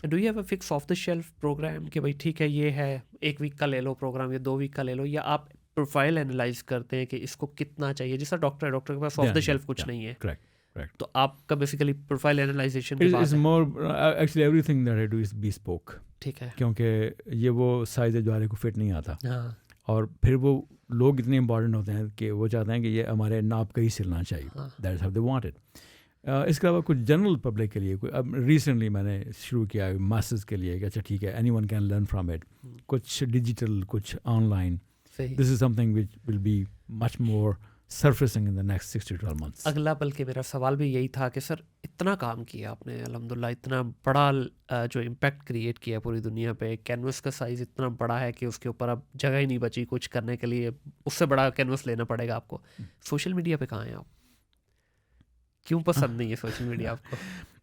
Do you have a fix off the shelf program کہ بھائی ٹھیک ہے یہ ہے 1 ویک کا لے لو پروگرام یا 2 ویک کا لے لو, یا آپ پروفائل انالائز کرتے ہیں کہ اس کو کتنا چاہیے؟ جیسا ڈاکٹر ہے, ڈاکٹر کے پاس آف دا شیلف کچھ نہیں ہے, کریکٹ. تو آپ کا بیسیکلی پروفائل انالائزیشن کی It بات is ہے. more actually everything that I do is bespoke. ٹھیک ہے. کیونکہ یہ وہ سائز ہے جو ہر ایک کو فٹ نہیں آتا, ہاں اور پھر وہ لوگ اتنے امپورٹنٹ ہوتے ہیں کہ وہ چاہتے ہیں کہ یہ ہمارے ناپ کا ہی سلنا چاہیے. That is how they want it. اس کے علاوہ کچھ جنرل پبلک کے لیے اب ریسنٹلی میں نے شروع کیا ماسز کے لیے کہ اچھا ٹھیک ہے anyone can learn from it. کچھ ڈیجیٹل, کچھ online. This is something which will be much more surfacing in the next 6 to 12 months. اگلا بلکہ میرا سوال بھی یہی تھا کہ سر اتنا کام کیا آپ نے الحمدللہ, اتنا بڑا جو امپیکٹ کریٹ کیا پوری دنیا پہ, کینوس کا سائز اتنا بڑا ہے کہ اس کے اوپر اب جگہ ہی نہیں بچی کچھ کرنے کے لیے, اس سے بڑا کینوس لینا پڑے گا آپ کو. سوشل میڈیا پہ کہاں ہیں آپ؟ کیوں پسند نہیں ہے سوشل میڈیا آپ کو؟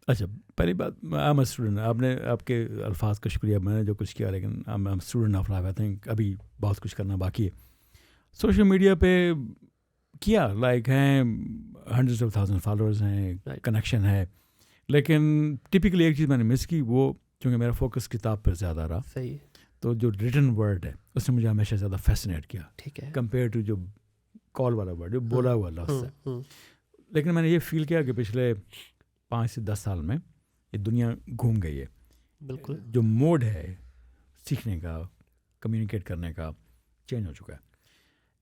اچھا پہلی بات, آئی ایم اے اسٹوڈنٹ. آپ نے آپ کے الفاظ کا شکریہ, میں نے جو کچھ کیا, لیکن I am student of life. I think ابھی بہت کچھ کرنا باقی ہے. سوشل میڈیا پہ کیا لائک ہیں ہنڈریڈ آف تھاؤزینڈ فالوورز ہیں, کنیکشن ہے, لیکن ٹپکلی ایک چیز میں نے مس کی, وہ چونکہ میرا فوکس کتاب پر زیادہ رہا. صحیح. تو جو ریٹن ورڈ ہے اس نے مجھے ہمیشہ زیادہ فیسنیٹ کیا, ٹھیک ہے, کمپیئر ٹو جو کال والا ورڈ, جو بولا ہوا لفظ ہے. لیکن میں نے یہ فیل کیا کہ پچھلے 5 سے 10 سال میں یہ دنیا گھوم گئی ہے. بالکل. جو موڈ ہے سیکھنے کا, کمیونیکیٹ کرنے کا, چینج ہو چکا ہے.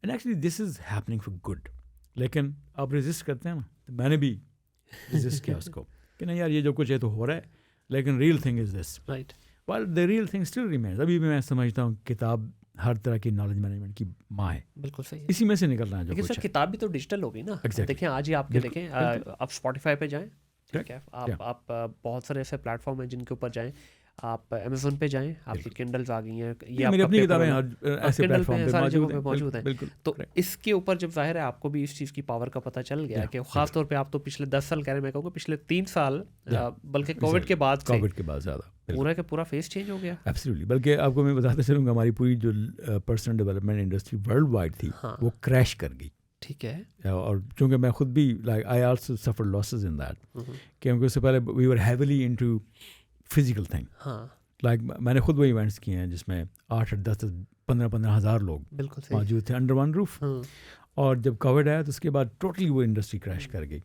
And actually this is happening for good. لیکن آپ ریزسٹ کرتے ہیں نا, تو میں نے بھی ریزسٹ کیا اس کو کہ نہیں یار یہ جو کچھ ہے تو ہو رہا ہے, لیکن real thing is this. Right. Well the real thing still remains. ابھی بھی میں سمجھتا ہوں کتاب ہر طرح کی نالج مینجمنٹ کی ماں ہے. بالکل صحیح. اسی میں سے نکلنا ہے جو لیکن کچھ سر ہے. کتاب بھی تو ڈیجیٹل ہوگی نا. دیکھیں آج ہی آپ کے دیکھیں, آپ اسپوٹیفائی پہ جائیں, ٹھیک ہے, آپ بہت سارے ایسے پلیٹ فارم ہیں جن کے اوپر جائیں, آپ امیزون پہ جائیں, آپ کی کنڈلز آ گئی ہیں, یہ میری اپنی کتابیں ایسے پلیٹ فارم پہ ساری جگہوں پہ موجود ہیں. تو اس کے اوپر جب ظاہر ہے آپ کو بھی اس چیز کی پاور کا پتہ چل گیا کہ خاص طور پہ آپ تو پچھلے 10 سال کہہ رہے ہیں, میں کہوں گا پچھلے 3 سال بلکہ کووڈ کے بعد زیادہ پورا کا پورا فیس چینج ہو گیا. ایبسلیٹلی. بلکہ آپ کو میں بتاتا چلوں گا ہماری پوری جو personal development industry worldwide تھی وہ کریش کر گئی. ٹھیک ہے. اور چونکہ میں خود بھی like I also suffer losses in that, کیونکہ اس سے پہلے وی ور ہیویلی انٹو فزیکل تھنگ. ہاں لائک میں نے خود وہ ایونٹس کیے ہیں جس میں 8 10 15 ہزار لوگ موجود تھے انڈر ون روف. اور جب کووڈ آیا تو اس کے بعد ٹوٹلی وہ انڈسٹری کریش کر گئی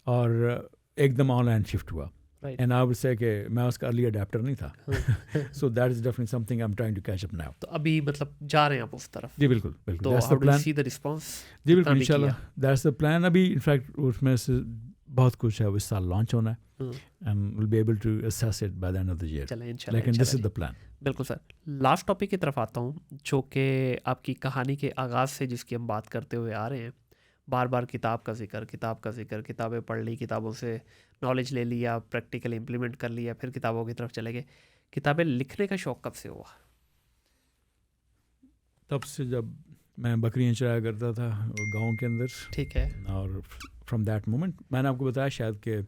اور ایک دم آن لائن شفٹ ہوا. اینڈ آئی وڈ سے کہ میں اس کا ارلی اڈیپٹر نہیں تھا. So that is definitely something I am trying to catch up now. تو ابھی مطلب جا رہے ہیں آپ اس طرف؟ جی بالکل بالکل. تو how do you see the response? جی بالکل ان شاء اللہ دیٹس دا پلان. ابھی انفیکٹ اس میں سے بہت کچھ ہے وہ اس سال لانچ ہونا ہے and we'll be able to assess it by the end of the year. چلیں انشاءاللہ. لیکن this is the plan. بالکل سر. لاسٹ ٹاپک کی طرف آتا ہوں جو کہ آپ کی کہانی کے آغاز سے جس کی ہم بات کرتے ہوئے آ رہے ہیں, بار بار کتاب کا ذکر, کتابیں پڑھ لی, کتابوں سے نالج لے لیا, پریکٹیکل امپلیمنٹ کر لیا, پھر کتابوں کی طرف چلے گئے. کتابیں لکھنے کا شوق کب سے ہوا؟ تب سے جب میں بکریاں چرایا کرتا تھا گاؤں کے اندر. ٹھیک ہے. اور فرام دیٹ مومنٹ میں نے آپ کو بتایا شاید کہ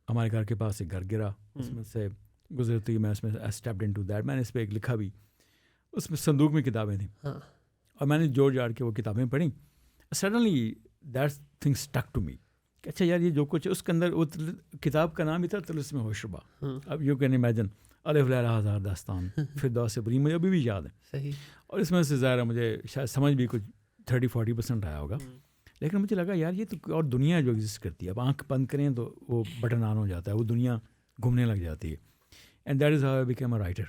ہمارے گھر کے پاس ایک گھر گرا, اس میں سے گزرتی میں اس میں اسٹیپڈ انٹو دیٹ. میں نے اس پہ ایک لکھا بھی, اس میں صندوق میں کتابیں تھیں اور میں نے جوڑ جاڑ کے وہ کتابیں پڑھیں. Suddenly that thing stick to me کہ اچھا یار یہ جو کچھ ہے اس کے اندر, وہ کتاب کا نام ہی تھا طلسم ہوشربا. اب یو کین امیجن الف لیلہ ہزار داستان فردوس ابری, مجھے ابھی بھی یاد ہے. صحیح. اور اس میں سے ظاہر ہے مجھے شاید سمجھ بھی کچھ 30-40% آیا ہوگا, لیکن مجھے لگا یار یہ تو اور دنیا جو ایگزسٹ کرتی ہے, اب آنکھ بند کریں تو وہ بٹن آن ہو جاتا ہے, وہ دنیا گھومنے لگ جاتی ہے. And that is how I became a writer.